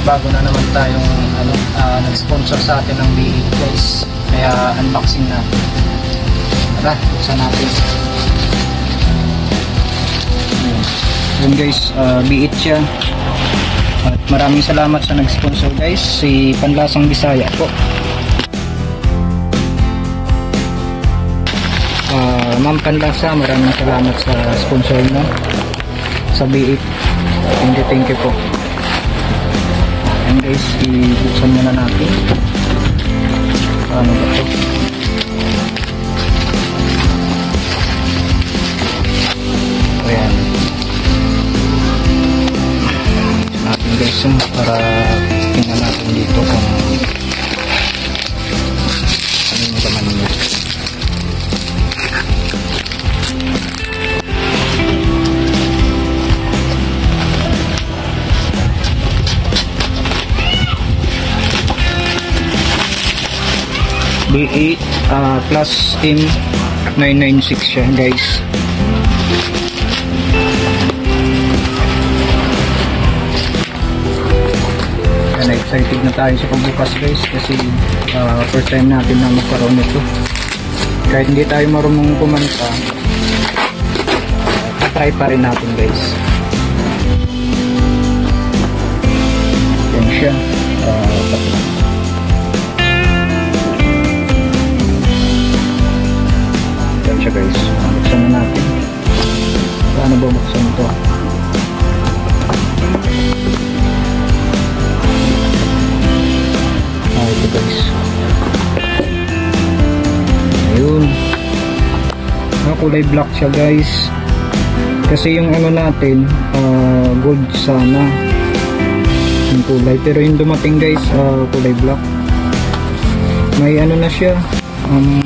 bago na naman tayong nag-sponsor sa atin ng B8 guys. Kaya unboxing natin. Tara, buksan natin. Yun guys, B8 siya. At maraming salamat sa nag-sponsor guys, si Panlasang Bisaya po. Ma'am Panlasa, maraming salamat sa sponsor mo sa B8. Thank you po. And guys, ibuksan muna natin. Ano ba ito? Ayan. Natin guys, para tingnan natin dito kung ano yung laman niya. B8 plus M996 siya guys. And excited na tayo sa pagbukas guys kasi first time natin na magkaroon nito. Kahit hindi tayo marunong kumanta, try pa rin natin guys. Yan siya. Siya guys, buksan na natin. Paano ba buksan ito? Ito guys. Ayun. Kulay black siya guys. Kasi yung ano natin, gold sana yung kulay. Pero yung dumating guys, kulay black. May ano na siya, ano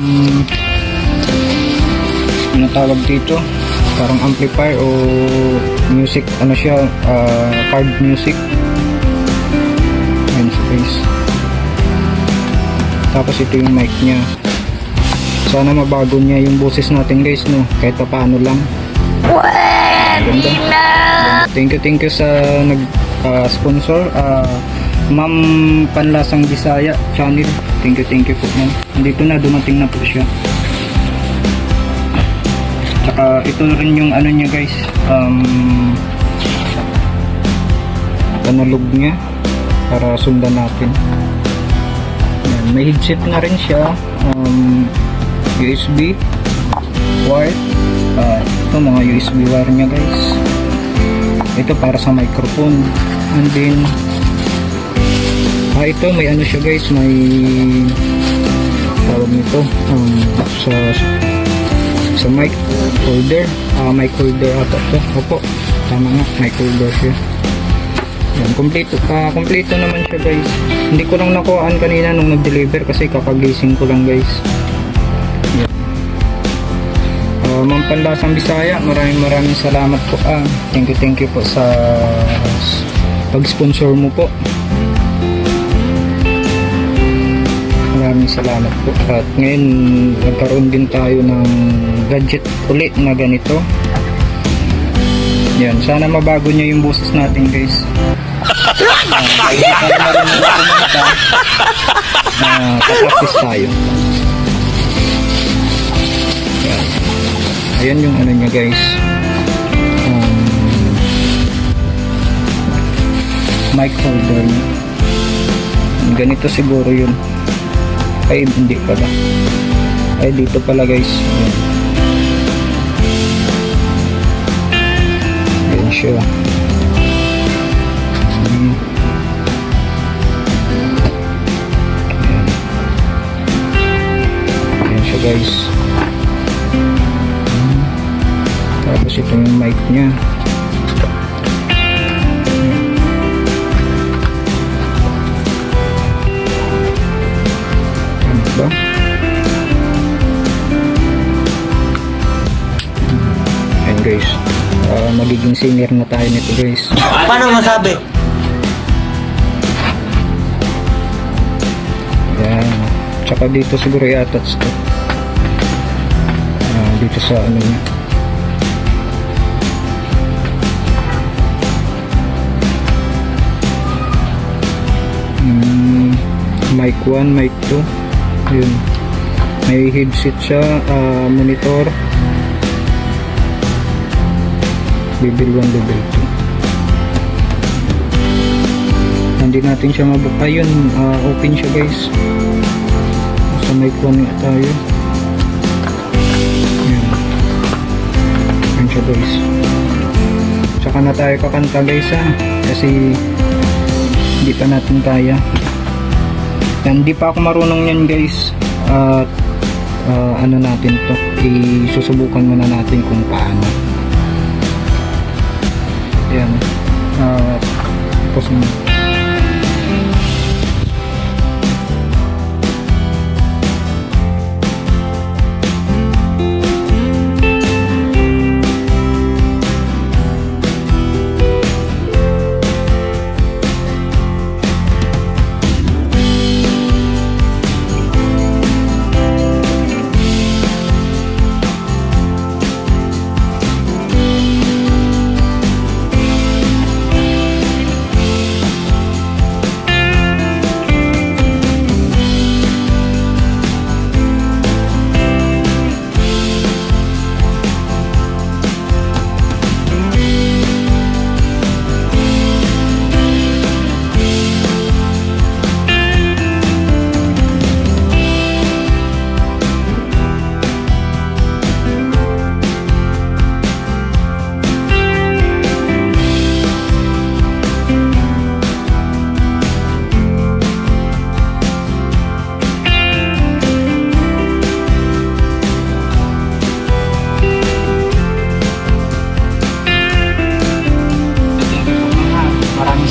tawag dito, parang amplifier o music, ano siya, card music. Ayan guys. Tapos ito yung mic nya. Sana mabago niya yung boses natin guys, no, kahit pa paano lang. Ganda. Thank you sa nag sponsor, Ma'am Panlasang Bisaya channel. Thank you po ma'am. Dito na, dumating na po siya. Tsaka ito rin yung ano niya guys, analog niya para sundan natin. Ayan, may headset na rin siya, USB wire, ito mga USB wire niya guys. Ito para sa microphone. And then ito may ano siya guys, may tawag nito, sa mic holder, mic holder ata ito. Opo, tama nga, mic holder siya. Yan, kompleto naman siya guys. Hindi ko lang nakuhaan kanina nung nag-deliver kasi kakagising ko lang guys. Yan. Ma'am Panlasang Bisaya, maraming salamat po. Thank you po sa pag-sponsor mo po. Maraming salamat po. At ngayon nagkaroon din tayo ng gadget ulit na ganito. Yan, sana mabago niya yung boses natin guys. Practice tayo. Yan. Ayan yung ano niya guys, mic holder niya. Ganito siguro yun. Ay hindi pala, ay dito pala guys. Ayan siya. Ayan siya guys. Tapos ito yung mic nya. Ba? Ayan guys, magiging singer na tayo nito guys. Paano masabi? Ayan, tsaka dito siguro i-attach to, dito sa ano niya. mic 1, mic 2. Yun. May headset siya, monitor, level 1, level 2. Hindi natin siya mabuka. Ayun, open siya guys. Sa mic 1 nga tayo. Yun. Yun siya guys. Tsaka na tayo kakanta guys kasi hindi pa natin kaya. Hindi pa ako marunong yan guys. At ano natin to, isusubukan muna natin kung paano. Yan. Tapos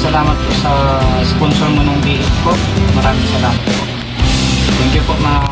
salamat po sa sponsor mo ng BF ko. Maraming salamat po. Thank you po, ma'am.